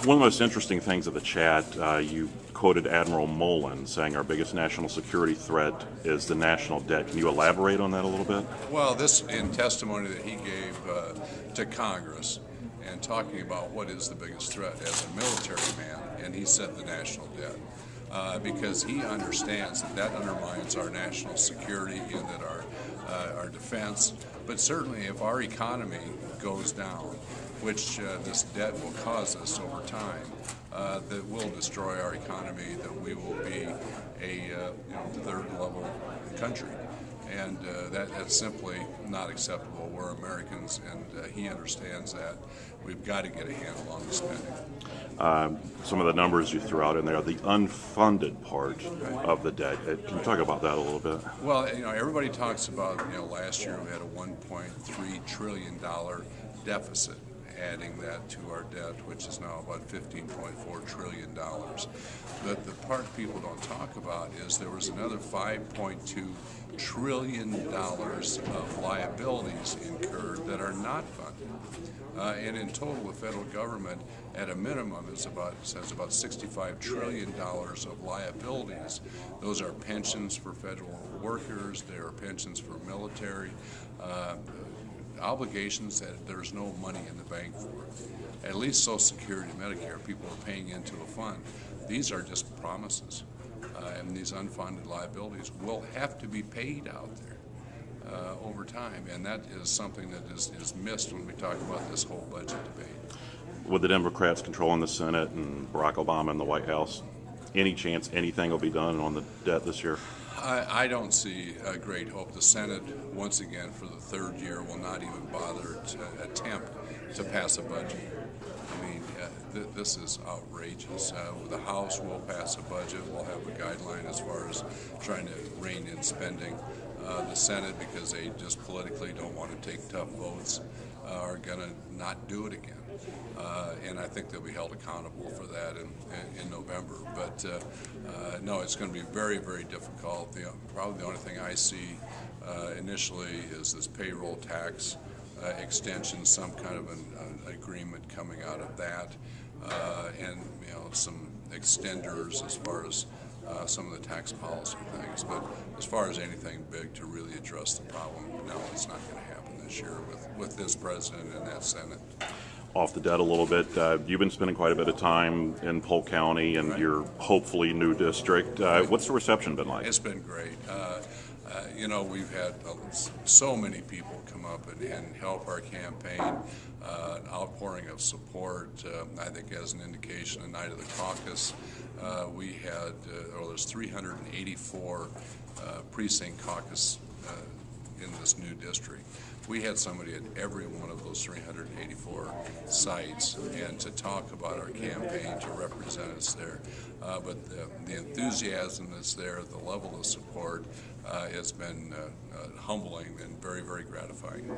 One of the most interesting things of the chat, you quoted Admiral Mullen saying our biggest national security threat is the national debt. Can you elaborate on that a little bit? Well, this in testimony that he gave to Congress and talking about what is the biggest threat as a military man, and he said the national debt. Because he understands that that undermines our national security and that our defense. But certainly if our economy goes down, which this debt will cause us over time, that will destroy our economy, that we will be a third-level country. And that's simply not acceptable. We're Americans, and he understands that. We've got to get a handle on the spending. Some of the numbers you threw out in there, the unfunded part of the debt. Can you talk about that a little bit? Well, everybody talks about, last year we had a $1.3 trillion deficit, adding that to our debt, which is now about $15.4 trillion. But the part people don't talk about is there was another $5.2 trillion of liabilities incurred that are not funded. And in total, the federal government, at a minimum, has about $65 trillion of liabilities. Those are pensions for federal workers, they are pensions for military, obligations that there's no money in the bank for. At least Social Security and Medicare, people are paying into a fund. These are just promises, and these unfunded liabilities will have to be paid out there over time, and that is something that is missed when we talk about this whole budget debate. With the Democrats controlling the Senate and Barack Obama in the White House, any chance anything will be done on the debt this year? I don't see a great hope. The Senate, once again, for the third year, will not even bother to attempt to pass a budget. I mean, this is outrageous. The House will pass a budget. We'll have a guideline as far as trying to rein in spending. The Senate, because they just politically don't want to take tough votes, are going to not do it again. And I think they'll be held accountable for that in November. But no, it's going to be very, very difficult. Probably the only thing I see initially is this payroll tax extension, some kind of an agreement coming out of that, and some extenders as far as some of the tax policy things. But as far as anything big to really address the problem, no, it's not going to happen this year with this president and that Senate. Off the debt a little bit, you've been spending quite a bit of time in Polk County and your hopefully new district. What's the reception been like? It's been great. We've had so many people come up and help our campaign, an outpouring of support. I think as an indication, the night of the caucus, we had, there's 384 precinct caucus in this new district. We had somebody at every one of those 384 sites, and to talk about our campaign, to represent us there. But the enthusiasm that's there, the level of support, has been humbling and very, very gratifying.